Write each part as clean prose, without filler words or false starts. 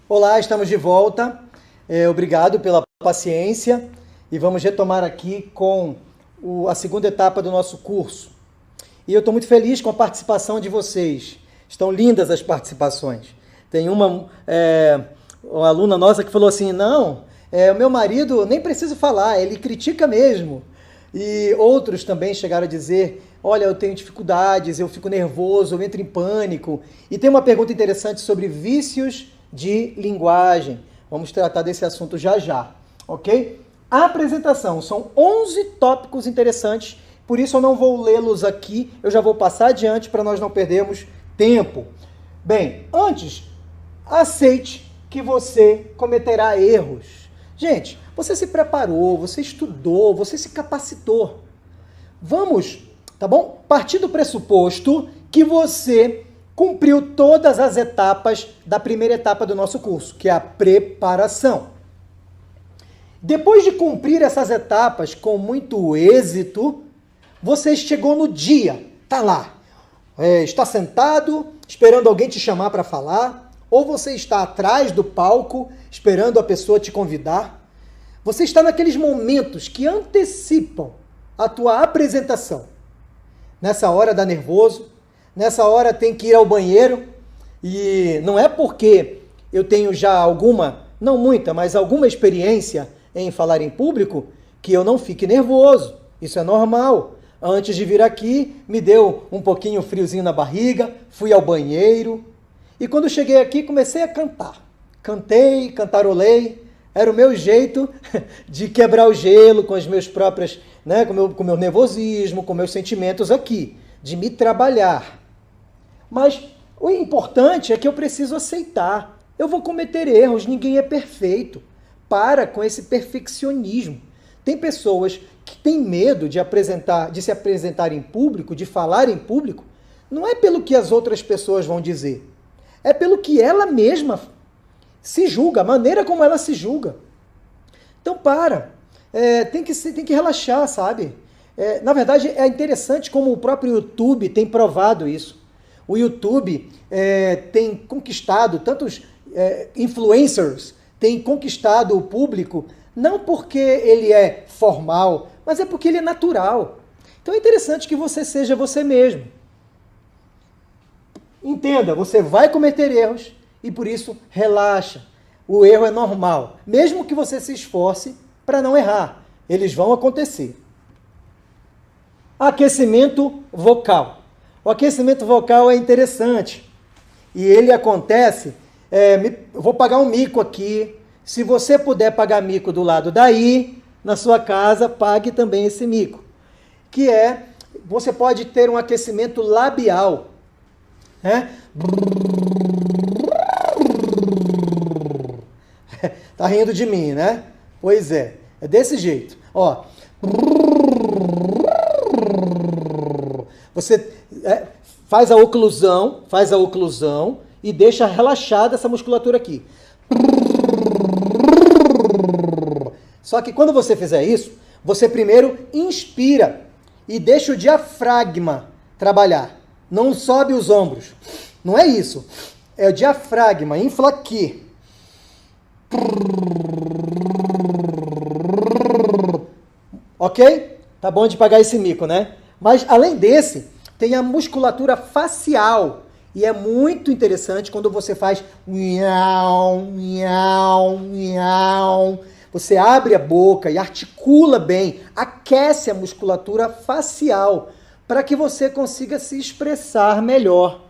Olá, estamos de volta. Obrigado pela paciência e vamos retomar aqui com a segunda etapa do nosso curso. E eu estou muito feliz com a participação de vocês. Estão lindas as participações. Tem uma aluna nossa que falou assim, não, o meu marido nem preciso falar, ele critica mesmo. E outros também chegaram a dizer, olha, eu tenho dificuldades, eu fico nervoso, eu entro em pânico. E tem uma pergunta interessante sobre vícios de linguagem. Vamos tratar desse assunto já já, ok? A apresentação são 11 tópicos interessantes, por isso eu não vou lê-los aqui, eu já vou passar adiante para nós não perdermos tempo. Bem, antes, aceite que você cometerá erros. Gente, você se preparou, você estudou, você se capacitou. Vamos, tá bom? Partir do pressuposto que você cumpriu todas as etapas da primeira etapa do nosso curso, que é a preparação. Depois de cumprir essas etapas com muito êxito, você chegou no dia, tá lá, está sentado, esperando alguém te chamar para falar, ou você está atrás do palco, esperando a pessoa te convidar. Você está naqueles momentos que antecipam a tua apresentação. Nessa hora dá nervoso, nessa hora tem que ir ao banheiro, e não é porque eu tenho já alguma, não muita, mas alguma experiência em falar em público, que eu não fique nervoso. Isso é normal. Antes de vir aqui, me deu um pouquinho friozinho na barriga, fui ao banheiro, e quando cheguei aqui, comecei a cantar. Cantei, cantarolei, era o meu jeito de quebrar o gelo com as minhas próprias, né, com meu nervosismo, com meus sentimentos aqui, de me trabalhar. Mas o importante é que eu preciso aceitar. Eu vou cometer erros, ninguém é perfeito. Para com esse perfeccionismo. Tem pessoas que têm medo de se apresentar em público, de falar em público, não é pelo que as outras pessoas vão dizer, é pelo que ela mesma se julga, a maneira como ela se julga. Então tem que relaxar, sabe? Na verdade, é interessante como o próprio YouTube tem provado isso. O YouTube tem conquistado, tantos influencers têm conquistado o público, não porque ele é formal, mas é porque ele é natural. Então é interessante que você seja você mesmo. Entenda, você vai cometer erros e por isso relaxa. O erro é normal, mesmo que você se esforce para não errar. Eles vão acontecer. Aquecimento vocal. O aquecimento vocal é interessante e ele acontece. Eu vou pagar um mico aqui. Se você puder pagar mico do lado daí, na sua casa, pague também esse mico. Que você pode ter um aquecimento labial. Tá rindo de mim, né? Pois é desse jeito. Ó. Você faz a oclusão e deixa relaxada essa musculatura aqui. Só que quando você fizer isso, você primeiro inspira e deixa o diafragma trabalhar. Não sobe os ombros. Não é isso. É o diafragma, infla aqui. Ok? Tá bom de pagar esse mico, né? Mas além desse, tem a musculatura facial. E é muito interessante quando você faz miau, miau, miau. Você abre a boca e articula bem, aquece a musculatura facial para que você consiga se expressar melhor.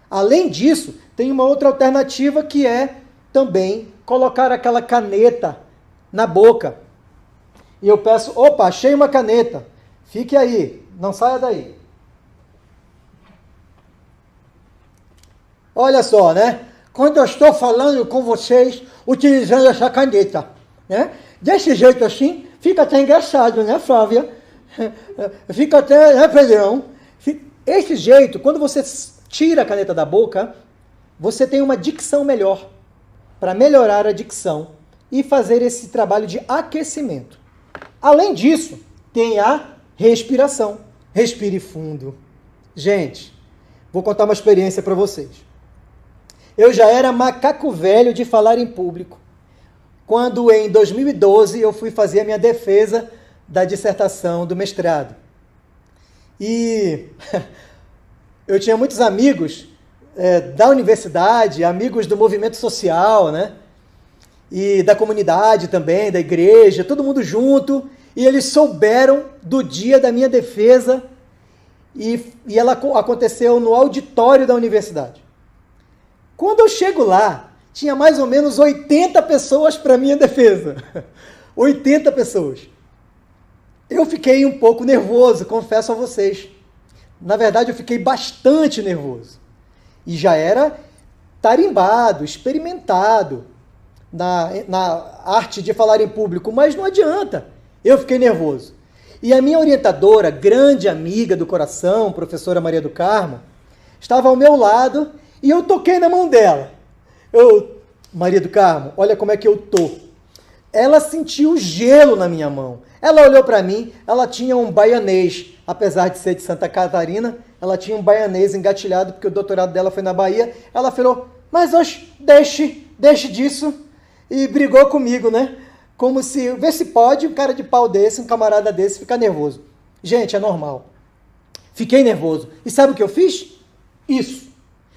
Além disso, tem uma outra alternativa que é também colocar aquela caneta na boca. E eu peço, opa, achei uma caneta. Fique aí, não saia daí. Olha só, né? Quando eu estou falando com vocês, utilizando essa caneta, né? Desse jeito assim, fica até engraçado, né, Flávia? Fica até, né, Pedrão? Esse jeito, quando você tira a caneta da boca, você tem uma dicção melhor, para melhorar a dicção e fazer esse trabalho de aquecimento. Além disso, tem a respiração. Respire fundo. Gente, vou contar uma experiência para vocês. Eu já era macaco velho de falar em público, quando em 2012 eu fui fazer a minha defesa da dissertação do mestrado. E eu tinha muitos amigos da universidade, amigos do movimento social, né? E da comunidade também, da igreja, todo mundo junto, e eles souberam do dia da minha defesa, e ela aconteceu no auditório da universidade. Quando eu chego lá, tinha mais ou menos 80 pessoas para minha defesa. 80 pessoas. Eu fiquei um pouco nervoso, confesso a vocês. Na verdade, eu fiquei bastante nervoso. E já era tarimbado, experimentado na arte de falar em público, mas não adianta. Eu fiquei nervoso. E a minha orientadora, grande amiga do coração, professora Maria do Carmo, estava ao meu lado e eu toquei na mão dela. Maria do Carmo, olha como é que eu tô. Ela sentiu gelo na minha mão. Ela olhou para mim, ela tinha um baianês, apesar de ser de Santa Catarina, ela tinha um baianês engatilhado, porque o doutorado dela foi na Bahia. Ela falou, mas oxe, deixe disso. E brigou comigo, né? Como se, vê se pode, um cara de pau desse, um camarada desse, ficar nervoso. Gente, é normal. Fiquei nervoso. E sabe o que eu fiz? Isso.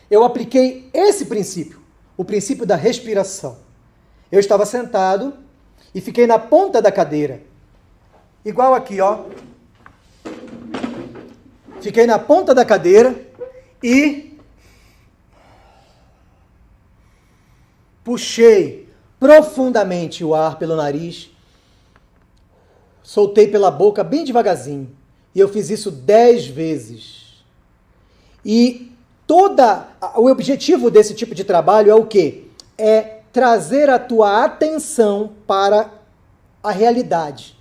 Eu apliquei esse princípio, o princípio da respiração. Eu estava sentado e fiquei na ponta da cadeira. Igual aqui, ó. Fiquei na ponta da cadeira e puxei profundamente o ar pelo nariz, soltei pela boca bem devagarzinho. E eu fiz isso 10 vezes. E o objetivo desse tipo de trabalho é o quê? É trazer a tua atenção para a realidade.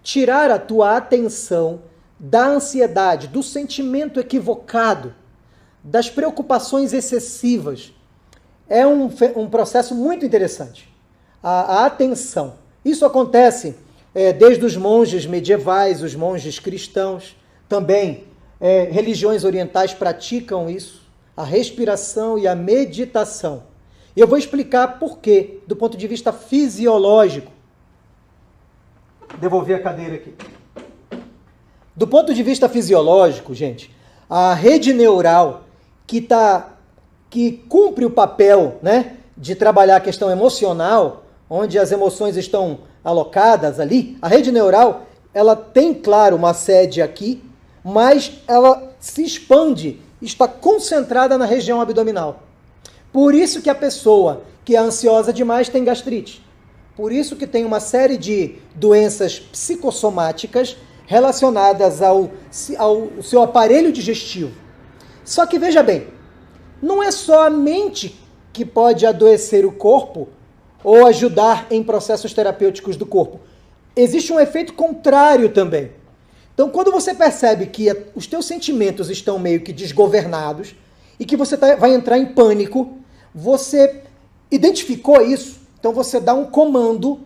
Tirar a tua atenção da ansiedade, do sentimento equivocado, das preocupações excessivas. É um processo muito interessante. A atenção. Isso acontece desde os monges medievais, os monges cristãos, também religiões orientais praticam isso, a respiração e a meditação. E eu vou explicar por quê, do ponto de vista fisiológico. Devolver a cadeira aqui. Do ponto de vista fisiológico, gente, a rede neural que cumpre o papel, né, de trabalhar a questão emocional, onde as emoções estão alocadas ali, a rede neural, ela tem, claro, uma sede aqui, mas ela se expande, está concentrada na região abdominal. Por isso que a pessoa que é ansiosa demais tem gastrite. Por isso que tem uma série de doenças psicossomáticas relacionadas ao seu aparelho digestivo. Só que veja bem, não é só a mente que pode adoecer o corpo ou ajudar em processos terapêuticos do corpo. Existe um efeito contrário também. Então, quando você percebe que os teus sentimentos estão meio que desgovernados e que você vai entrar em pânico, você identificou isso, então você dá um comando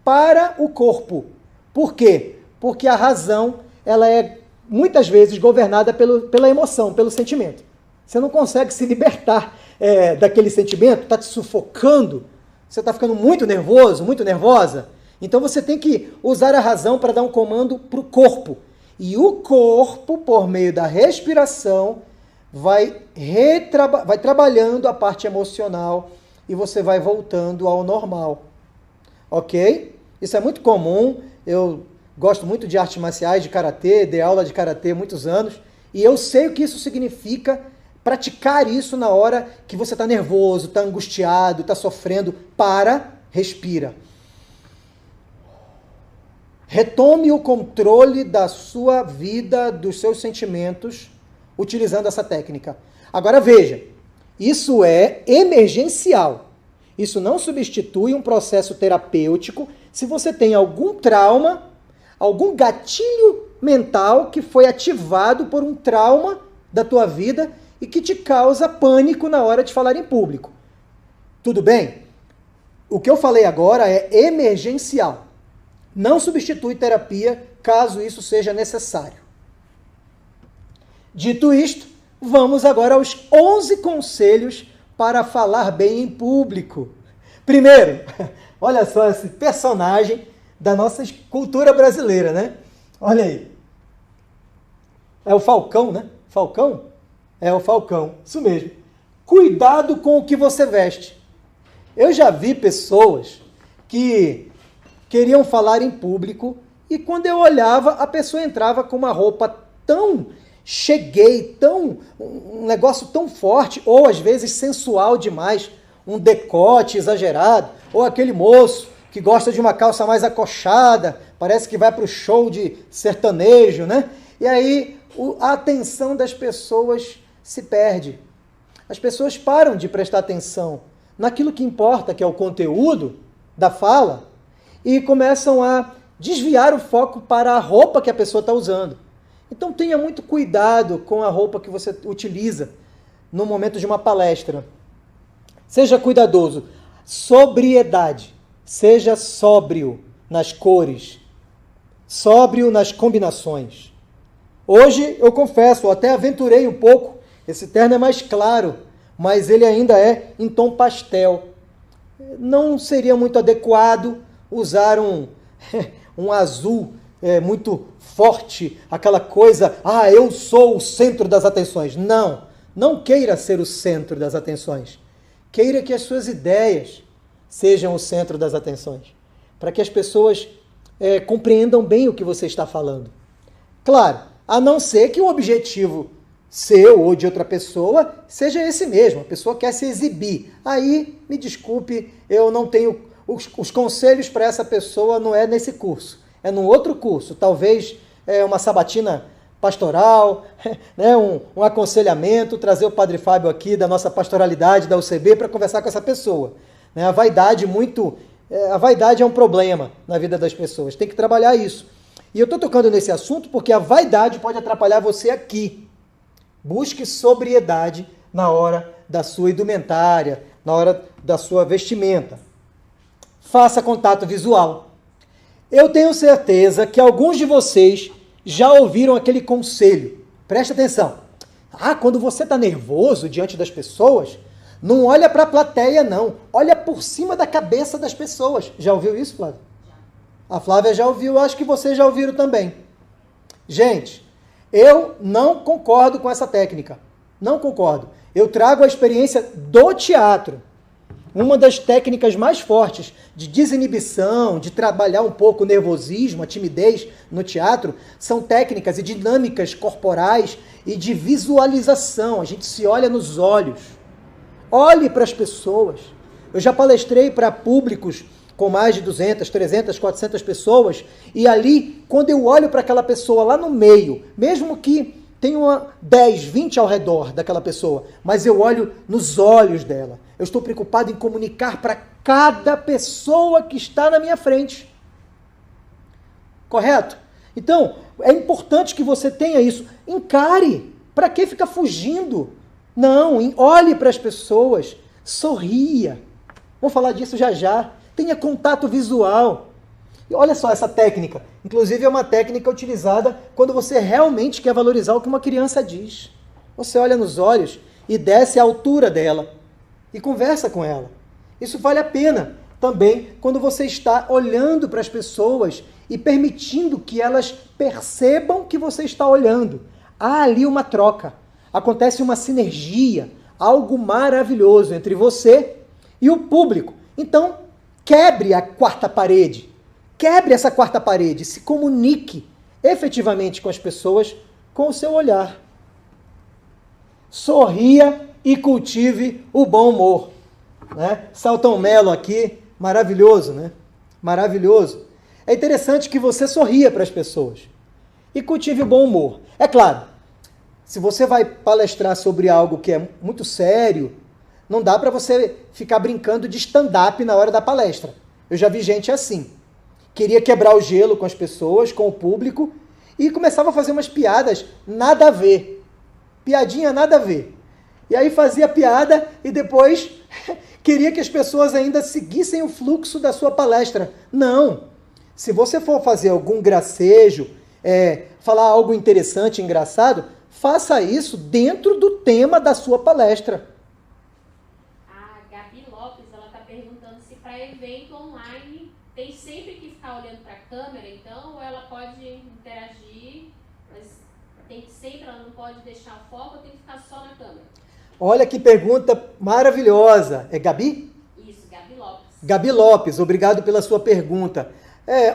para o corpo. Por quê? Porque a razão, ela é muitas vezes governada pela emoção, pelo sentimento. Você não consegue se libertar daquele sentimento, está te sufocando, você está ficando muito nervoso, muito nervosa. Então você tem que usar a razão para dar um comando para o corpo. E o corpo, por meio da respiração, vai trabalhando a parte emocional e você vai voltando ao normal. Ok? Isso é muito comum. Eu gosto muito de artes marciais, de karatê, dei aula de karatê há muitos anos. E eu sei o que isso significa, praticar isso na hora que você está nervoso, está angustiado, está sofrendo. Respira. Retome o controle da sua vida, dos seus sentimentos, utilizando essa técnica. Agora veja, isso é emergencial. Isso não substitui um processo terapêutico se você tem algum trauma, algum gatilho mental que foi ativado por um trauma da tua vida e que te causa pânico na hora de falar em público. Tudo bem? O que eu falei agora é emergencial. Não substitui terapia caso isso seja necessário. Dito isto, vamos agora aos 11 conselhos para falar bem em público. Primeiro, olha só esse personagem da nossa cultura brasileira, né? Olha aí. É o Falcão, né? Falcão? É o Falcão, isso mesmo. Cuidado com o que você veste. Eu já vi pessoas que queriam falar em público e quando eu olhava, a pessoa entrava com uma roupa tão um negócio tão forte, ou às vezes sensual demais, um decote exagerado, ou aquele moço que gosta de uma calça mais acochada, parece que vai para o show de sertanejo, né? E aí a atenção das pessoas se perde. As pessoas param de prestar atenção naquilo que importa, que é o conteúdo da fala, e começam a desviar o foco para a roupa que a pessoa está usando. Então tenha muito cuidado com a roupa que você utiliza no momento de uma palestra. Seja cuidadoso. Sobriedade. Seja sóbrio nas cores. Sóbrio nas combinações. Hoje, eu confesso, eu até aventurei um pouco. Esse terno é mais claro, mas ele ainda é em tom pastel. Não seria muito adequado usar um azul muito forte, aquela coisa, eu sou o centro das atenções. Não, não queira ser o centro das atenções. Queira que as suas ideias sejam o centro das atenções, para que as pessoas compreendam bem o que você está falando. Claro, a não ser que o objetivo seu ou de outra pessoa seja esse mesmo, a pessoa quer se exibir. Aí, me desculpe, eu não tenho os conselhos para essa pessoa, não é nesse curso, é num outro curso, talvez uma sabatina pastoral, né, um aconselhamento, trazer o Padre Fábio aqui da nossa pastoralidade, da UCB, para conversar com essa pessoa. Né, a vaidade é um problema na vida das pessoas, tem que trabalhar isso. E eu estou tocando nesse assunto porque a vaidade pode atrapalhar você aqui. Busque sobriedade na hora da sua indumentária, na hora da sua vestimenta. Faça contato visual. Eu tenho certeza que alguns de vocês já ouviram aquele conselho. Preste atenção. Quando você está nervoso diante das pessoas, não olha para a plateia, não. Olha por cima da cabeça das pessoas. Já ouviu isso, Flávia? A Flávia já ouviu, acho que vocês já ouviram também. Gente, eu não concordo com essa técnica. Não concordo. Eu trago a experiência do teatro. Uma das técnicas mais fortes de desinibição, de trabalhar um pouco o nervosismo, a timidez no teatro, são técnicas e dinâmicas corporais e de visualização. A gente se olha nos olhos. Olhe para as pessoas. Eu já palestrei para públicos com mais de 200, 300, 400 pessoas, e ali, quando eu olho para aquela pessoa lá no meio, mesmo que tenha 10, 20 ao redor daquela pessoa, mas eu olho nos olhos dela. Eu estou preocupado em comunicar para cada pessoa que está na minha frente. Correto? Então, é importante que você tenha isso. Encare. Para que ficar fugindo? Não, olhe para as pessoas. Sorria. Vou falar disso já já. Tenha contato visual. E olha só essa técnica. Inclusive é uma técnica utilizada quando você realmente quer valorizar o que uma criança diz. Você olha nos olhos e desce a altura dela e conversa com ela. Isso vale a pena também quando você está olhando para as pessoas e permitindo que elas percebam que você está olhando. Há ali uma troca. Acontece uma sinergia, algo maravilhoso entre você e o público. Então, quebre a quarta parede. Quebre essa quarta parede. Se comunique efetivamente com as pessoas com o seu olhar. Sorria e cultive o bom humor. Né? Salton Mello aqui, maravilhoso, né? Maravilhoso. É interessante que você sorria para as pessoas e cultive o bom humor. É claro, se você vai palestrar sobre algo que é muito sério, não dá para você ficar brincando de stand-up na hora da palestra. Eu já vi gente assim. Queria quebrar o gelo com as pessoas, com o público, e começava a fazer umas piadas nada a ver. Piadinha nada a ver. E aí fazia piada e depois queria que as pessoas ainda seguissem o fluxo da sua palestra. Não. Se você for fazer algum gracejo, falar algo interessante, engraçado, faça isso dentro do tema da sua palestra. perguntando se para evento online tem sempre que ficar olhando para a câmera, então, ou ela pode interagir, mas tem que sempre, ela não pode deixar o foco, ou tem que ficar só na câmera? Olha que pergunta maravilhosa. É Gabi? Isso, Gabi Lopes. Gabi Lopes, obrigado pela sua pergunta.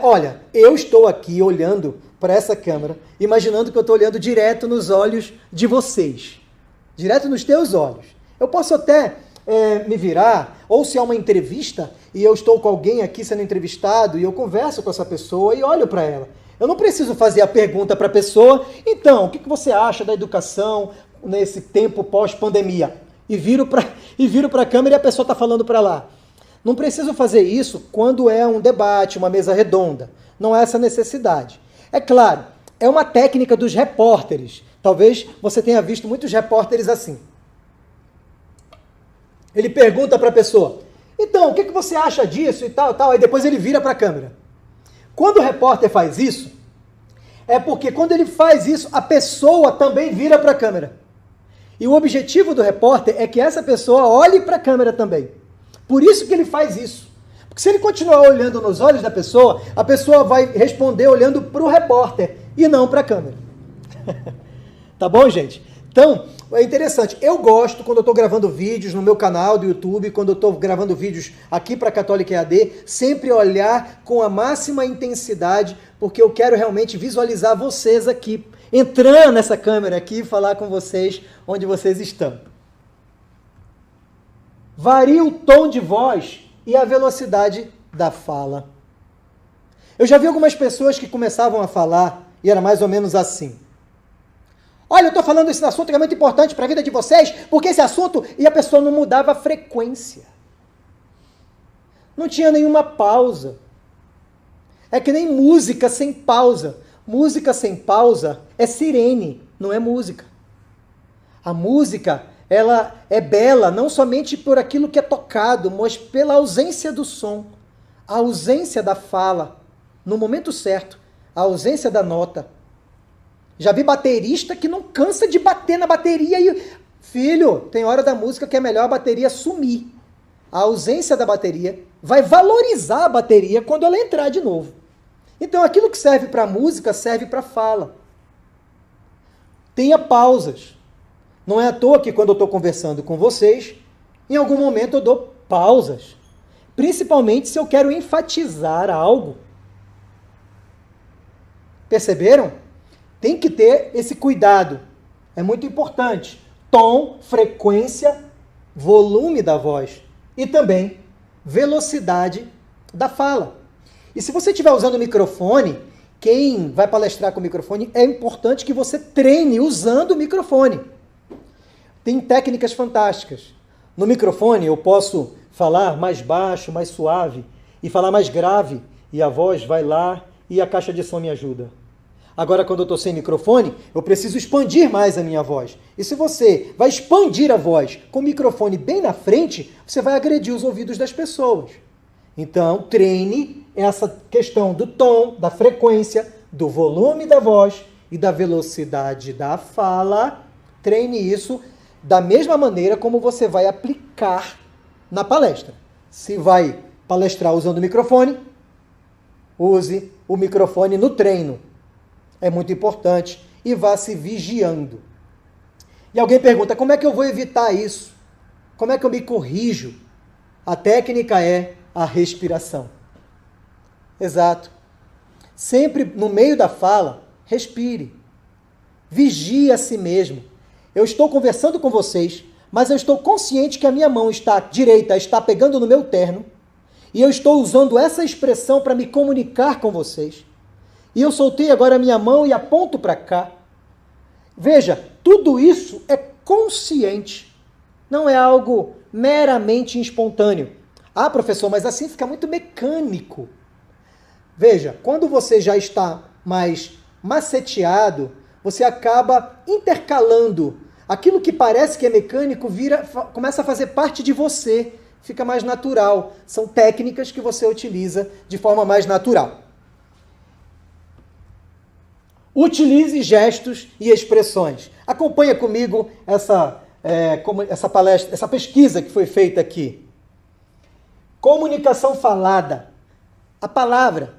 Olha, eu estou aqui olhando para essa câmera, imaginando que eu estou olhando direto nos olhos de vocês. Direto nos teus olhos. Eu posso até me virar, ou se há uma entrevista e eu estou com alguém aqui sendo entrevistado e eu converso com essa pessoa e olho para ela. Eu não preciso fazer a pergunta para a pessoa, então, o que você acha da educação nesse tempo pós-pandemia? E viro para a câmera e a pessoa está falando para lá. Não preciso fazer isso quando é um debate, uma mesa redonda. Não há essa necessidade. É claro, é uma técnica dos repórteres. Talvez você tenha visto muitos repórteres assim. Ele pergunta para a pessoa, então, o que você acha disso e tal, tal, aí depois ele vira para a câmera. Quando o repórter faz isso, é porque quando ele faz isso, a pessoa também vira para a câmera. E o objetivo do repórter é que essa pessoa olhe para a câmera também. Por isso que ele faz isso. Porque se ele continuar olhando nos olhos da pessoa, a pessoa vai responder olhando para o repórter e não para a câmera. Tá bom, gente? Então, é interessante. Eu gosto, quando eu estou gravando vídeos no meu canal do YouTube, quando eu estou gravando vídeos aqui para Católica EAD, sempre olhar com a máxima intensidade, porque eu quero realmente visualizar vocês aqui, entrar nessa câmera aqui e falar com vocês onde vocês estão. Varia o tom de voz e a velocidade da fala. Eu já vi algumas pessoas que começavam a falar e era mais ou menos assim. Olha, eu estou falando esse assunto que é muito importante para a vida de vocês, porque esse assunto... E a pessoa não mudava a frequência. Não tinha nenhuma pausa. É que nem música sem pausa. Música sem pausa é sirene, não é música. A música, ela é bela não somente por aquilo que é tocado, mas pela ausência do som, a ausência da fala, no momento certo, a ausência da nota. Já vi baterista que não cansa de bater na bateria e... Filho, tem hora da música que é melhor a bateria sumir. A ausência da bateria vai valorizar a bateria quando ela entrar de novo. Então, aquilo que serve para a música serve para a fala. Tenha pausas. Não é à toa que quando eu estou conversando com vocês, em algum momento eu dou pausas. Principalmente se eu quero enfatizar algo. Perceberam? Tem que ter esse cuidado. É muito importante. Tom, frequência, volume da voz. E também velocidade da fala. E se você estiver usando o microfone, quem vai palestrar com o microfone, é importante que você treine usando o microfone. Tem técnicas fantásticas. No microfone eu posso falar mais baixo, mais suave, e falar mais grave, e a voz vai lá e a caixa de som me ajuda. Agora, quando eu estou sem microfone, eu preciso expandir mais a minha voz. E se você vai expandir a voz com o microfone bem na frente, você vai agredir os ouvidos das pessoas. Então, treine essa questão do tom, da frequência, do volume da voz e da velocidade da fala. Treine isso da mesma maneira como você vai aplicar na palestra. Se vai palestrar usando o microfone, use o microfone no treino. É muito importante e vá se vigiando. E alguém pergunta, como é que eu vou evitar isso? Como é que eu me corrijo? A técnica é a respiração. Exato. Sempre no meio da fala, respire. Vigie a si mesmo. Eu estou conversando com vocês, mas eu estou consciente que a minha mão direita está pegando no meu terno e eu estou usando essa expressão para me comunicar com vocês. E eu soltei agora a minha mão e aponto para cá. Veja, tudo isso é consciente. Não é algo meramente espontâneo. Ah, professor, mas assim fica muito mecânico. Veja, quando você já está mais maceteado, você acaba intercalando. Aquilo que parece que é mecânico começa a fazer parte de você. Fica mais natural. São técnicas que você utiliza de forma mais natural. Utilize gestos e expressões. Acompanha comigo essa palestra, essa pesquisa que foi feita aqui. Comunicação falada. A palavra.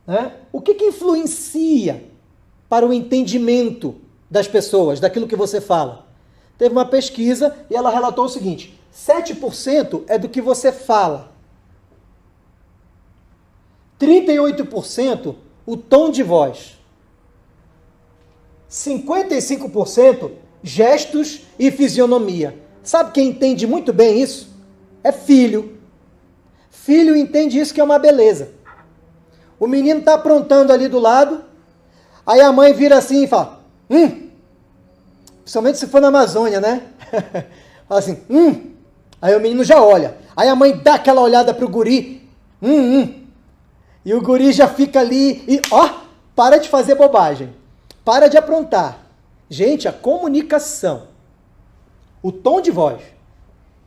Né? O que influencia para o entendimento das pessoas, daquilo que você fala? Teve uma pesquisa e ela relatou o seguinte: 7% é do que você fala. 38% o tom de voz. 55% gestos e fisionomia. Sabe quem entende muito bem isso? É filho. Filho entende isso, que é uma beleza. O menino está aprontando ali do lado, aí a mãe vira assim e fala, principalmente se for na Amazônia, né? Fala assim, Aí o menino já olha. Aí a mãe dá aquela olhada pro guri, E o guri já fica ali e, para de fazer bobagem. Para de aprontar. Gente, a comunicação, o tom de voz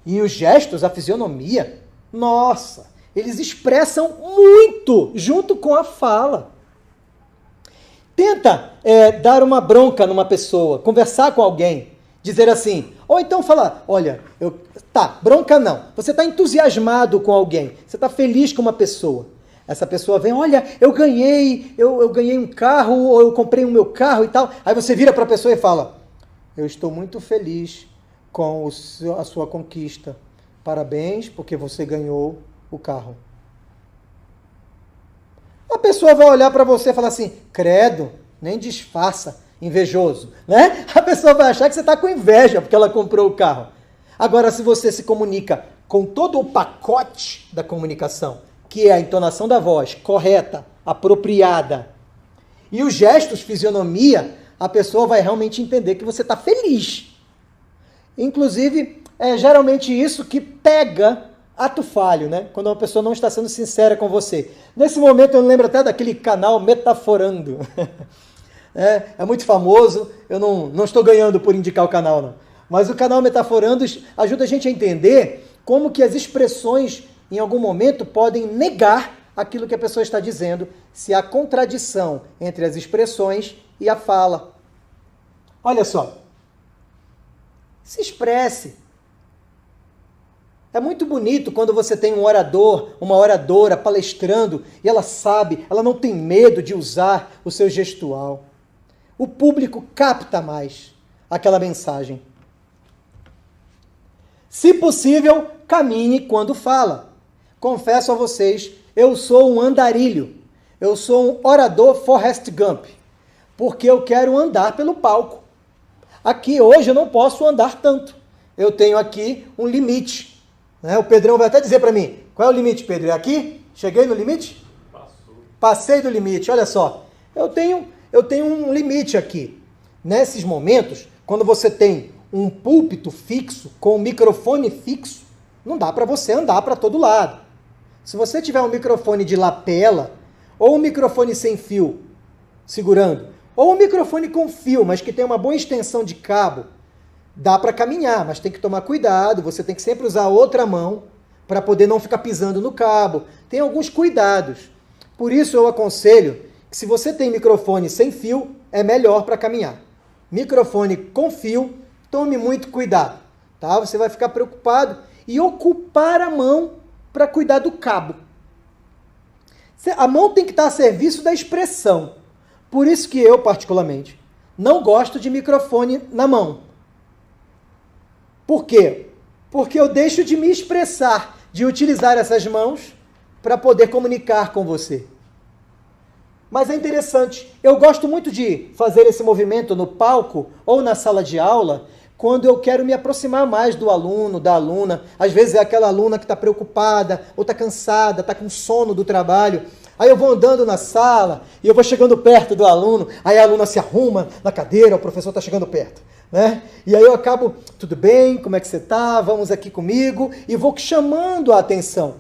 e os gestos, a fisionomia, nossa, eles expressam muito junto com a fala. Tenta dar uma bronca numa pessoa, conversar com alguém, dizer assim, ou então falar, olha, bronca não, você está entusiasmado com alguém, você está feliz com uma pessoa. Essa pessoa vem, olha, eu ganhei um carro, ou eu comprei o meu carro e tal. Aí você vira para a pessoa e fala, eu estou muito feliz com a sua conquista. Parabéns, porque você ganhou o carro. A pessoa vai olhar para você e falar assim, credo, nem disfarça, invejoso. Né? A pessoa vai achar que você está com inveja porque ela comprou o carro. Agora, se você se comunica com todo o pacote da comunicação, que é a entonação da voz correta, apropriada, e os gestos, fisionomia, a pessoa vai realmente entender que você está feliz. Inclusive, é geralmente isso que pega ato falho, né? Quando uma pessoa não está sendo sincera com você. Nesse momento eu lembro até daquele canal Metaforando. É muito famoso, eu não estou ganhando por indicar o canal, não. Mas o canal Metaforando ajuda a gente a entender como que as expressões em algum momento podem negar aquilo que a pessoa está dizendo, se há contradição entre as expressões e a fala. Olha só, se expresse. É muito bonito quando você tem um orador, uma oradora palestrando e ela sabe, ela não tem medo de usar o seu gestual. O público capta mais aquela mensagem. Se possível, caminhe quando fala. Confesso a vocês, eu sou um andarilho. Eu sou um orador Forrest Gump. Porque eu quero andar pelo palco. Aqui hoje eu não posso andar tanto. Eu tenho aqui um limite. Né? O Pedrão vai até dizer para mim, qual é o limite, Pedro? É aqui? Cheguei no limite? Passei do limite, olha só. Eu tenho um limite aqui. Nesses momentos, quando você tem um púlpito fixo, com um microfone fixo, não dá para você andar para todo lado. Se você tiver um microfone de lapela, ou um microfone sem fio segurando, ou um microfone com fio, mas que tem uma boa extensão de cabo, dá para caminhar, mas tem que tomar cuidado, você tem que sempre usar a outra mão para poder não ficar pisando no cabo. Tem alguns cuidados. Por isso eu aconselho que se você tem microfone sem fio, é melhor para caminhar. Microfone com fio, tome muito cuidado, tá? Você vai ficar preocupado e ocupar a mão para cuidar do cabo. A mão tem que estar a serviço da expressão. Por isso que eu, particularmente, não gosto de microfone na mão. Por quê? Porque eu deixo de me expressar, de utilizar essas mãos para poder comunicar com você. Mas é interessante, eu gosto muito de fazer esse movimento no palco ou na sala de aula, quando eu quero me aproximar mais do aluno, da aluna. Às vezes é aquela aluna que está preocupada, ou está cansada, está com sono do trabalho. Aí eu vou andando na sala, e eu vou chegando perto do aluno, aí a aluna se arruma na cadeira, o professor está chegando perto. Né? E aí eu acabo, tudo bem, como é que você está? Vamos aqui comigo, e vou chamando a atenção.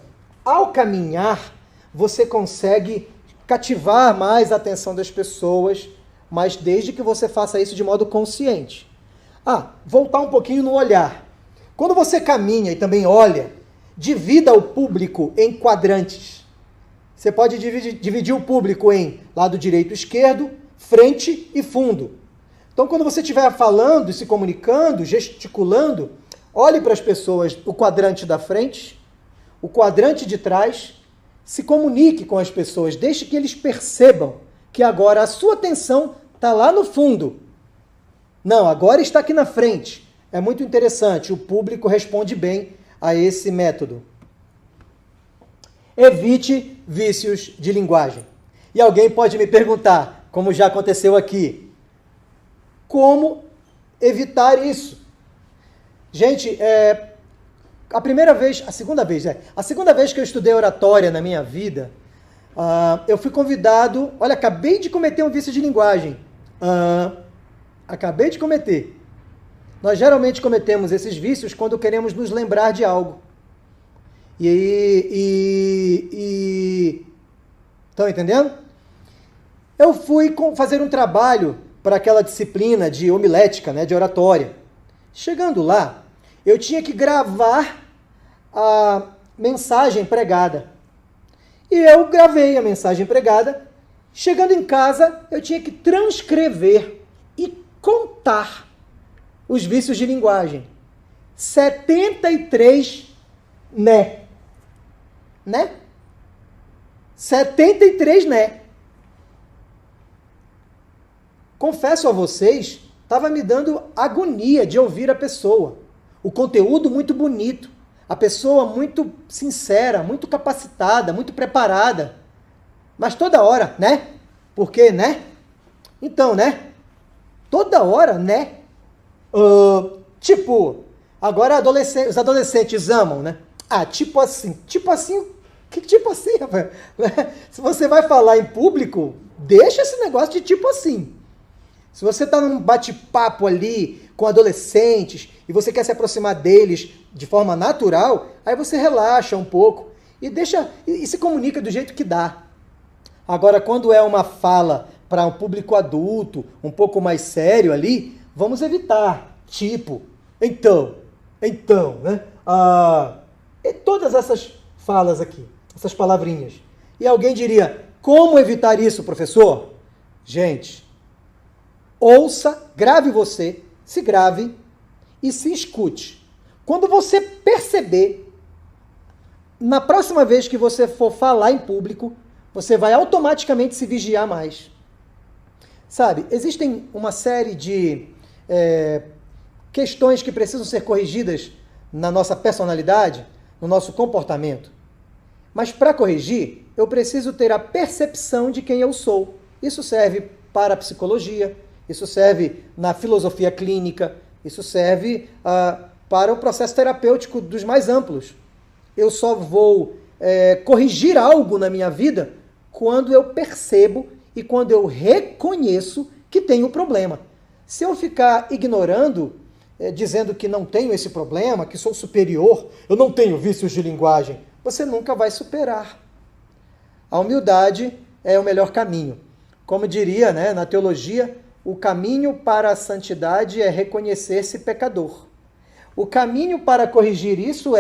Ao caminhar, você consegue cativar mais a atenção das pessoas, mas desde que você faça isso de modo consciente. Voltar um pouquinho no olhar. Quando você caminha e também olha, divida o público em quadrantes. Você pode dividir o público em lado direito e esquerdo, frente e fundo. Então, quando você estiver falando, se comunicando, gesticulando, olhe para as pessoas o quadrante da frente, o quadrante de trás, se comunique com as pessoas, deixe que eles percebam que agora a sua atenção está lá no fundo. Não, agora está aqui na frente. É muito interessante, o público responde bem a esse método. Evite vícios de linguagem. E alguém pode me perguntar, como já aconteceu aqui, como evitar isso? Gente, a segunda vez que eu estudei oratória na minha vida, eu fui convidado, olha, acabei de cometer um vício de linguagem. Acabei de cometer. Nós geralmente cometemos esses vícios quando queremos nos lembrar de algo. Estão entendendo? Eu fui fazer um trabalho para aquela disciplina de homilética, né, de oratória. Chegando lá, eu tinha que gravar a mensagem pregada. E eu gravei a mensagem pregada. Chegando em casa, eu tinha que transcrever e contar os vícios de linguagem. 73 né. Né? 73 né. Confesso a vocês, estava me dando agonia de ouvir a pessoa. O conteúdo muito bonito, a pessoa muito sincera, muito capacitada, muito preparada. Mas toda hora, né? Por quê, né? Então, né? Toda hora, né? Tipo, agora os adolescentes amam, né? Tipo assim. Que tipo assim, rapaz? Se você vai falar em público, deixa esse negócio de tipo assim. Se você está num bate-papo ali com adolescentes e você quer se aproximar deles de forma natural, aí você relaxa um pouco e se comunica do jeito que dá. Agora, quando é uma fala para um público adulto, um pouco mais sério ali, vamos evitar. Tipo, então, né? E todas essas falas aqui, essas palavrinhas. E alguém diria, como evitar isso, professor? Gente, ouça, grave você, se grave e se escute. Quando você perceber, na próxima vez que você for falar em público, você vai automaticamente se vigiar mais. Sabe, existem uma série de questões que precisam ser corrigidas na nossa personalidade, no nosso comportamento. Mas para corrigir, eu preciso ter a percepção de quem eu sou. Isso serve para a psicologia, isso serve na filosofia clínica, isso serve para o processo terapêutico dos mais amplos. Eu só vou corrigir algo na minha vida quando eu percebo e quando eu reconheço que tenho problema. Se eu ficar ignorando, dizendo que não tenho esse problema, que sou superior, eu não tenho vícios de linguagem, você nunca vai superar. A humildade é o melhor caminho. Como diria, né, na teologia, o caminho para a santidade é reconhecer-se pecador. O caminho para corrigir isso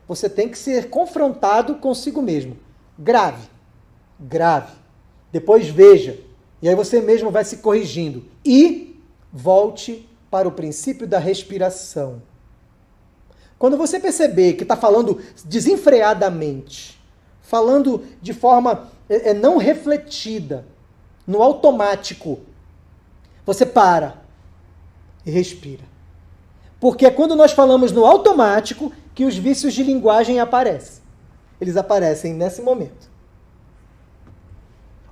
você tem que ser confrontado consigo mesmo. Grave. Depois veja. E aí você mesmo vai se corrigindo. E volte para o princípio da respiração. Quando você perceber que está falando desenfreadamente, falando de forma não refletida, no automático, você para e respira. Porque é quando nós falamos no automático que os vícios de linguagem aparecem. Eles aparecem nesse momento.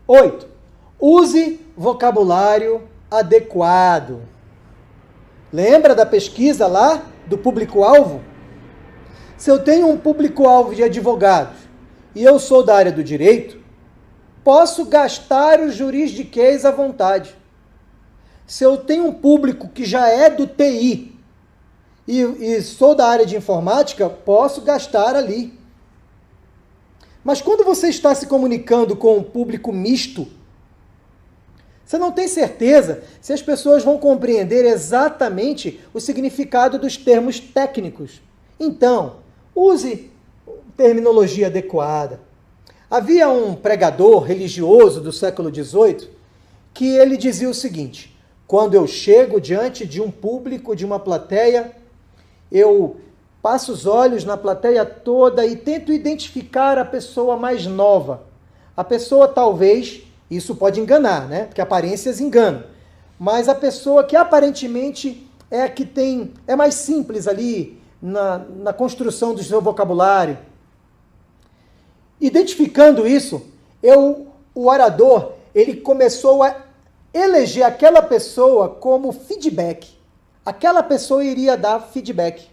8. Use vocabulário adequado. Lembra da pesquisa lá do público-alvo? Se eu tenho um público-alvo de advogados e eu sou da área do direito, posso gastar o juridiquês à vontade. Se eu tenho um público que já é do TI e sou da área de informática, posso gastar ali. Mas quando você está se comunicando com um público misto, você não tem certeza se as pessoas vão compreender exatamente o significado dos termos técnicos. Então, use terminologia adequada. Havia um pregador religioso do século XVIII que ele dizia o seguinte: quando eu chego diante de um público, de uma plateia, eu passo os olhos na plateia toda e tento identificar a pessoa mais nova. A pessoa talvez, isso pode enganar, né? Porque aparências enganam. Mas a pessoa que aparentemente é a que é mais simples ali na construção do seu vocabulário. Identificando isso, o orador, ele começou a eleger aquela pessoa como feedback. Aquela pessoa iria dar feedback.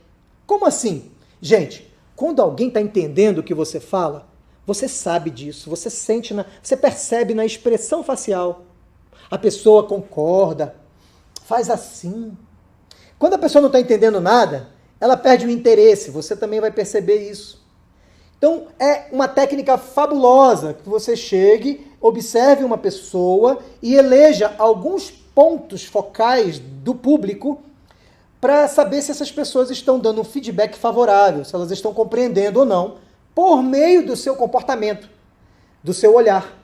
Como assim? Gente, quando alguém está entendendo o que você fala, você sabe disso, você sente, você percebe na expressão facial. A pessoa concorda, faz assim. Quando a pessoa não está entendendo nada, ela perde o interesse, você também vai perceber isso. Então, é uma técnica fabulosa que você chegue, observe uma pessoa e eleja alguns pontos focais do público para saber se essas pessoas estão dando um feedback favorável, se elas estão compreendendo ou não, por meio do seu comportamento, do seu olhar,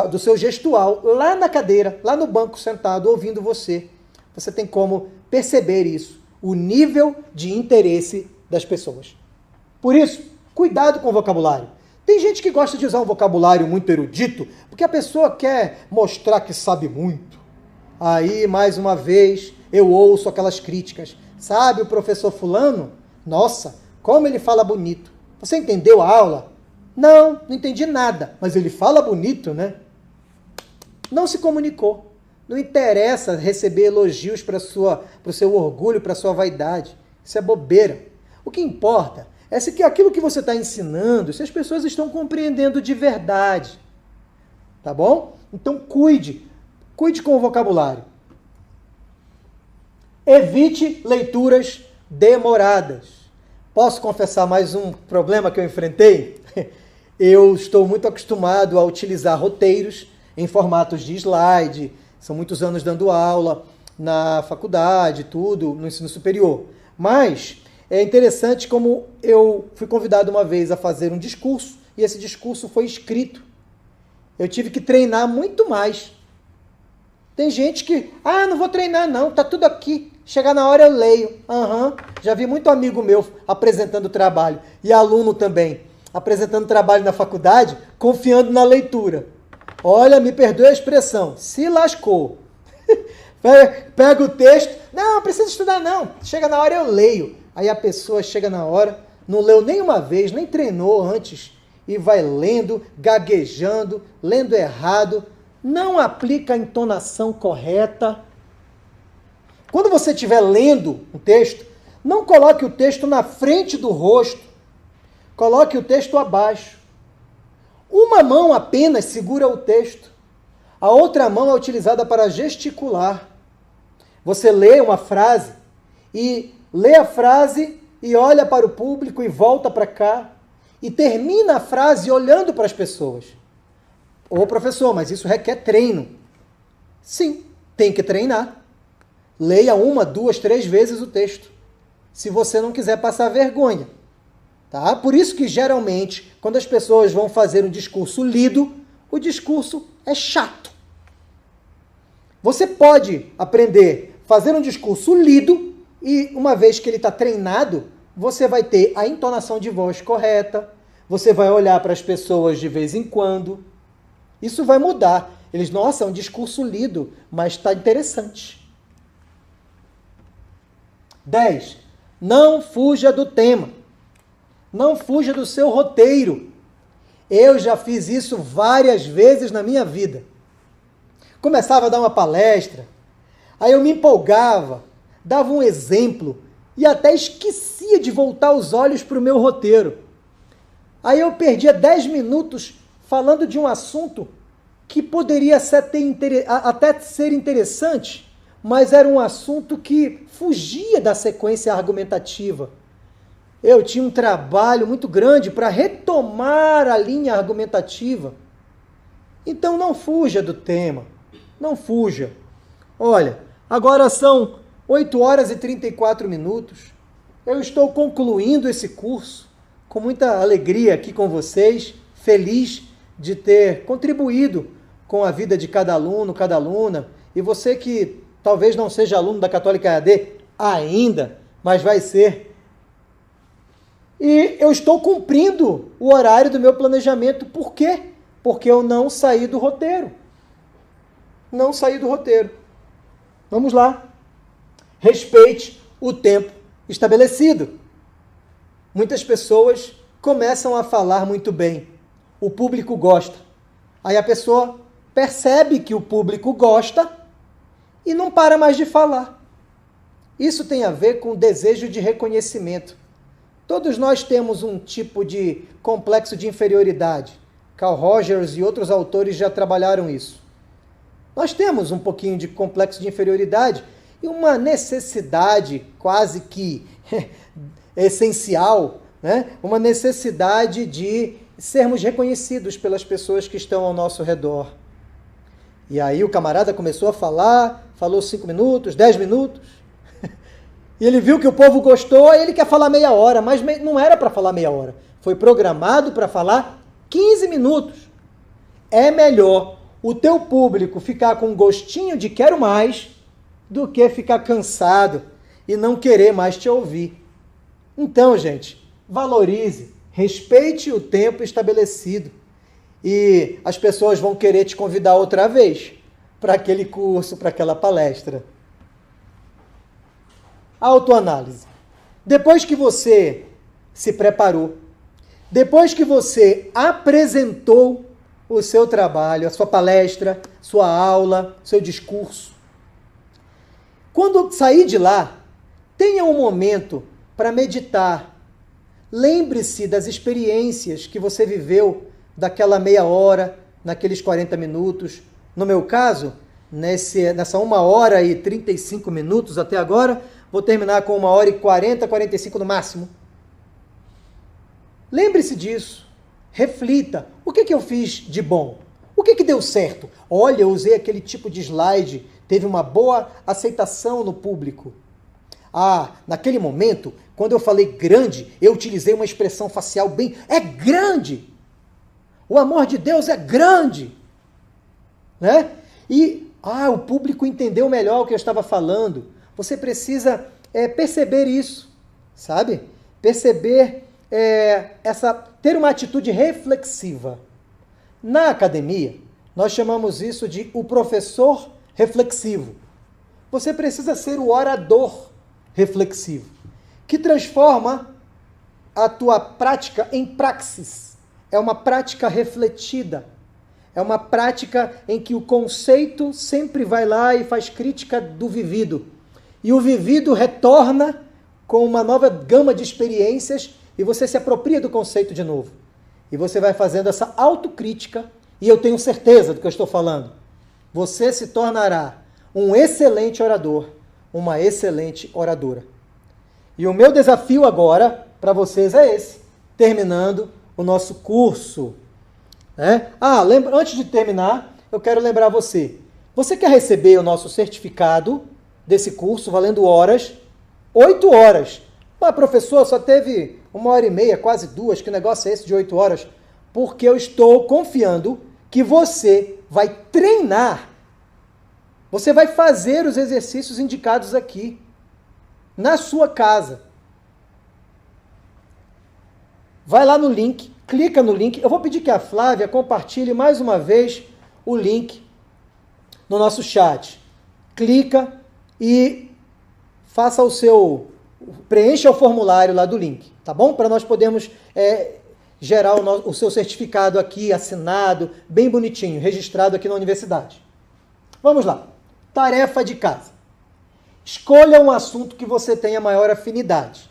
do seu gestual, lá na cadeira, lá no banco sentado, ouvindo você. Você tem como perceber isso, o nível de interesse das pessoas. Por isso, cuidado com o vocabulário. Tem gente que gosta de usar um vocabulário muito erudito, porque a pessoa quer mostrar que sabe muito. Aí, mais uma vez, eu ouço aquelas críticas. Sabe o professor fulano? Nossa, como ele fala bonito. Você entendeu a aula? Não entendi nada, mas ele fala bonito, né? Não se comunicou. Não interessa receber elogios para o seu orgulho, para a sua vaidade. Isso é bobeira. O que importa é se aquilo que você está ensinando, se as pessoas estão compreendendo de verdade. Tá bom? Então cuide com o vocabulário. Evite leituras demoradas. Posso confessar mais um problema que eu enfrentei? Eu estou muito acostumado a utilizar roteiros em formatos de slide. São muitos anos dando aula na faculdade, tudo, no ensino superior. Mas é interessante como eu fui convidado uma vez a fazer um discurso e esse discurso foi escrito. Eu tive que treinar muito mais. Tem gente que, não vou treinar não, tá tudo aqui. Chegar na hora eu leio. Já vi muito amigo meu apresentando trabalho e aluno também, apresentando trabalho na faculdade, confiando na leitura. Olha, me perdoe a expressão, se lascou. Pega o texto, não precisa estudar não, chega na hora eu leio. Aí a pessoa chega na hora, não leu nem uma vez, nem treinou antes, e vai lendo, gaguejando, lendo errado, não aplica a entonação correta. Quando você estiver lendo um texto, não coloque o texto na frente do rosto, coloque o texto abaixo. Uma mão apenas segura o texto, a outra mão é utilizada para gesticular. Você lê uma frase e lê a frase e olha para o público e volta para cá e termina a frase olhando para as pessoas. Ô professor, mas isso requer treino. Sim, tem que treinar. Leia 1, 2, 3 vezes o texto, se você não quiser passar vergonha. Tá? Por isso que, geralmente, quando as pessoas vão fazer um discurso lido, o discurso é chato. Você pode aprender a fazer um discurso lido e, uma vez que ele está treinado, você vai ter a entonação de voz correta, você vai olhar para as pessoas de vez em quando. Isso vai mudar. Eles, nossa, é um discurso lido, mas está interessante. 10. Não fuja do tema. Não fuja do seu roteiro. Eu já fiz isso várias vezes na minha vida. Começava a dar uma palestra, aí eu me empolgava, dava um exemplo e até esquecia de voltar os olhos para o meu roteiro. Aí eu perdia 10 minutos falando de um assunto que poderia até ser interessante, mas era um assunto que fugia da sequência argumentativa. Eu tinha um trabalho muito grande para retomar a linha argumentativa. Então não fuja do tema, não fuja. Olha, agora são 8 horas e 34 minutos. Eu estou concluindo esse curso com muita alegria aqui com vocês, feliz de ter contribuído com a vida de cada aluno, cada aluna. E você que talvez não seja aluno da Católica EAD ainda, mas vai ser, E eu estou cumprindo o horário do meu planejamento. Por quê? Porque eu não saí do roteiro. Não saí do roteiro. Vamos lá. Respeite o tempo estabelecido. Muitas pessoas começam a falar muito bem. O público gosta. Aí a pessoa percebe que o público gosta e não para mais de falar. Isso tem a ver com o desejo de reconhecimento. Todos nós temos um tipo de complexo de inferioridade. Carl Rogers e outros autores já trabalharam isso. Nós temos um pouquinho de complexo de inferioridade e uma necessidade quase que essencial, né? Uma necessidade de sermos reconhecidos pelas pessoas que estão ao nosso redor. E aí o camarada começou a falar, falou 5 minutos, 10 minutos, e ele viu que o povo gostou, aí ele quer falar meia hora, mas não era para falar meia hora. Foi programado para falar 15 minutos. É melhor o teu público ficar com um gostinho de quero mais do que ficar cansado e não querer mais te ouvir. Então, gente, valorize, respeite o tempo estabelecido e as pessoas vão querer te convidar outra vez para aquele curso, para aquela palestra. Autoanálise. Depois que você se preparou, depois que você apresentou o seu trabalho, a sua palestra, sua aula, seu discurso, quando sair de lá, tenha um momento para meditar. Lembre-se das experiências que você viveu daquela meia hora, naqueles 40 minutos. No meu caso, nessa 1 hora e 35 minutos até agora, vou terminar com 1 hora e 40, 45 no máximo. Lembre-se disso. Reflita. O que eu fiz de bom? O que deu certo? Olha, eu usei aquele tipo de slide, teve uma boa aceitação no público. Ah, naquele momento, quando eu falei grande, eu utilizei uma expressão facial bem... É grande! O amor de Deus é grande! Né? E o público entendeu melhor o que eu estava falando. Você precisa perceber isso, sabe? Perceber, ter uma atitude reflexiva. Na academia, nós chamamos isso de o professor reflexivo. Você precisa ser o orador reflexivo, que transforma a tua prática em praxis. É uma prática refletida. É uma prática em que o conceito sempre vai lá e faz crítica do vivido. E o vivido retorna com uma nova gama de experiências e você se apropria do conceito de novo. E você vai fazendo essa autocrítica, e eu tenho certeza do que eu estou falando. Você se tornará um excelente orador, uma excelente oradora. E o meu desafio agora para vocês é esse, terminando o nosso curso. Antes de terminar, eu quero lembrar você. Você quer receber o nosso certificado desse curso, valendo horas? 8 horas. Mas, professor, só teve 1 hora e meia, quase 2. Que negócio é esse de 8 horas? Porque eu estou confiando que você vai treinar. Você vai fazer os exercícios indicados aqui, na sua casa. Vai lá no link, clica no link. Eu vou pedir que a Flávia compartilhe mais uma vez o link no nosso chat. Clica e faça preencha o formulário lá do link, tá bom? Para nós podermos gerar o seu certificado aqui, assinado, bem bonitinho, registrado aqui na universidade. Vamos lá. Tarefa de casa. Escolha um assunto que você tenha maior afinidade.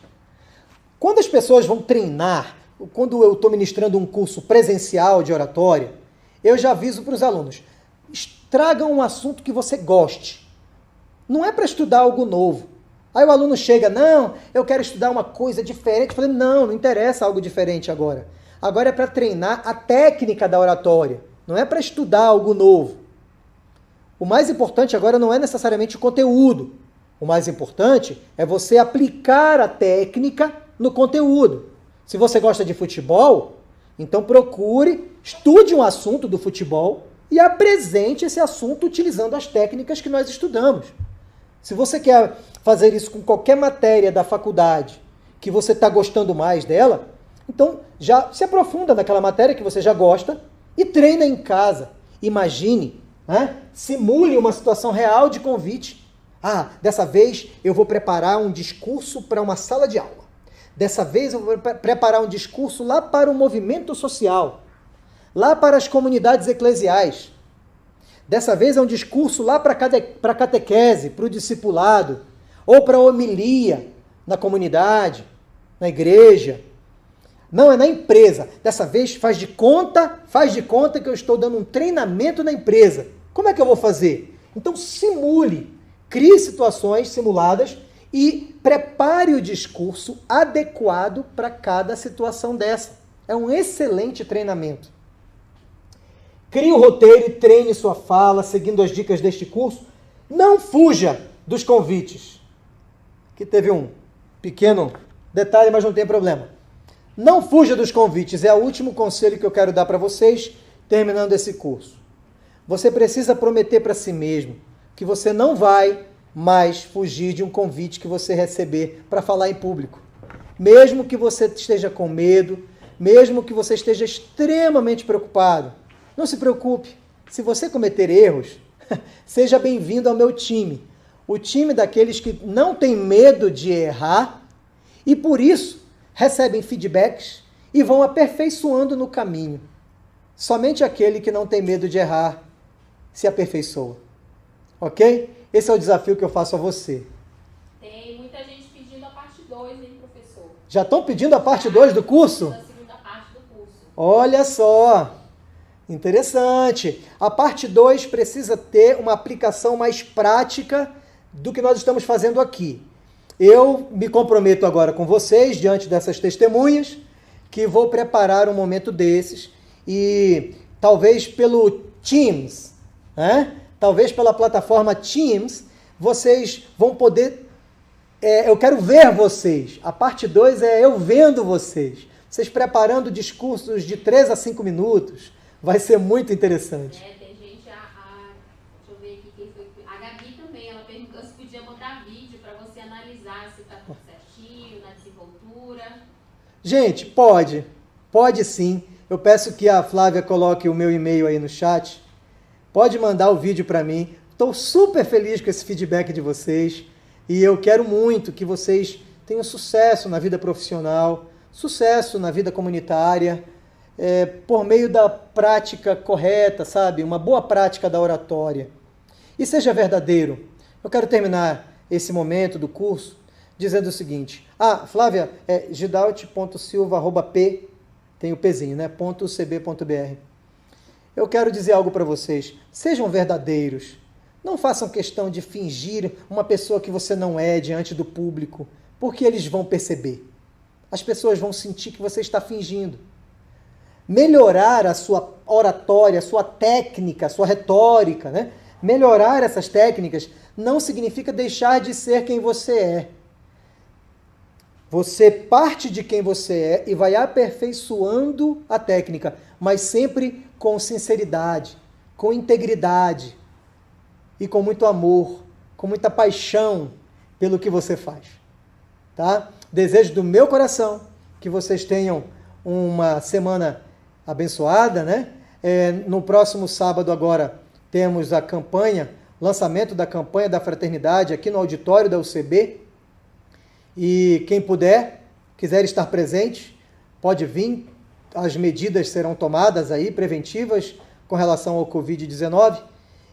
Quando as pessoas vão treinar, quando eu estou ministrando um curso presencial de oratória, eu já aviso para os alunos, tragam um assunto que você goste. Não é para estudar algo novo. Aí o aluno chega, não, eu quero estudar uma coisa diferente. Eu falei, não interessa algo diferente agora. Agora é para treinar a técnica da oratória. Não é para estudar algo novo. O mais importante agora não é necessariamente o conteúdo. O mais importante é você aplicar a técnica no conteúdo. Se você gosta de futebol, então estude um assunto do futebol e apresente esse assunto utilizando as técnicas que nós estudamos. Se você quer fazer isso com qualquer matéria da faculdade que você está gostando mais dela, então já se aprofunda naquela matéria que você já gosta e treina em casa. Imagine, né? Simule uma situação real de convite. Ah, dessa vez eu vou preparar um discurso para uma sala de aula. Dessa vez eu vou preparar um discurso lá para o movimento social, lá para as comunidades eclesiais. Dessa vez é um discurso lá para a catequese, para o discipulado, ou para a homilia na comunidade, na igreja. Não, é na empresa. Dessa vez faz de conta que eu estou dando um treinamento na empresa. Como é que eu vou fazer? Então simule, crie situações simuladas e prepare o discurso adequado para cada situação dessa. É um excelente treinamento. Crie o roteiro e treine sua fala, seguindo as dicas deste curso. Não fuja dos convites. Aqui teve um pequeno detalhe, mas não tem problema. Não fuja dos convites. É o último conselho que eu quero dar para vocês, terminando esse curso. Você precisa prometer para si mesmo que você não vai mais fugir de um convite que você receber para falar em público. Mesmo que você esteja com medo, mesmo que você esteja extremamente preocupado, não se preocupe. Se você cometer erros, seja bem-vindo ao meu time. O time daqueles que não tem medo de errar e, por isso, recebem feedbacks e vão aperfeiçoando no caminho. Somente aquele que não tem medo de errar se aperfeiçoa. Ok? Esse é o desafio que eu faço a você. Tem muita gente pedindo a parte 2, hein, professor? Já estão pedindo a parte 2 do curso? A segunda parte do curso. Olha só! Interessante. A parte 2 precisa ter uma aplicação mais prática do que nós estamos fazendo aqui. Eu me comprometo agora com vocês, diante dessas testemunhas, que vou preparar um momento desses e talvez pelo Teams, né? Talvez pela plataforma Teams, vocês vão poder... eu quero ver vocês. A parte 2 é eu vendo vocês. Vocês preparando discursos de 3 a 5 minutos. Vai ser muito interessante. Tem gente, deixa eu ver aqui quem foi. A Gabi também, ela perguntou se podia mandar vídeo para você analisar se está tudo certinho, na desenvoltura. Gente, pode sim. Eu peço que a Flávia coloque o meu e-mail aí no chat. Pode mandar o vídeo para mim. Estou super feliz com esse feedback de vocês e eu quero muito que vocês tenham sucesso na vida profissional, sucesso na vida comunitária, por meio da prática correta, sabe? Uma boa prática da oratória. E seja verdadeiro. Eu quero terminar esse momento do curso dizendo o seguinte. Flávia, gidaut.silva@p, tem o Pzinho, né? .cb.br. Eu quero dizer algo para vocês. Sejam verdadeiros. Não façam questão de fingir uma pessoa que você não é diante do público, porque eles vão perceber. As pessoas vão sentir que você está fingindo. Melhorar a sua oratória, a sua técnica, a sua retórica, né? Melhorar essas técnicas não significa deixar de ser quem você é. Você parte de quem você é e vai aperfeiçoando a técnica, mas sempre com sinceridade, com integridade e com muito amor, com muita paixão pelo que você faz. Tá? Desejo do meu coração que vocês tenham uma semana abençoada, né? No próximo sábado agora temos a campanha, lançamento da campanha da fraternidade aqui no auditório da UCB. E quem puder, quiser estar presente, pode vir. As medidas serão tomadas aí, preventivas, com relação ao Covid-19.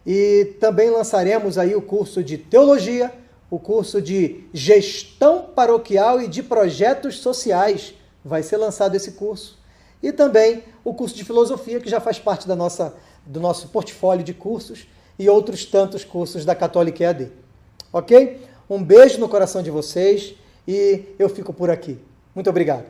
E também lançaremos aí o curso de teologia, o curso de gestão paroquial e de projetos sociais. Vai ser lançado esse curso. E também o curso de filosofia, que já faz parte do nosso portfólio de cursos e outros tantos cursos da Católica EAD. Ok? Um beijo no coração de vocês e eu fico por aqui. Muito obrigado.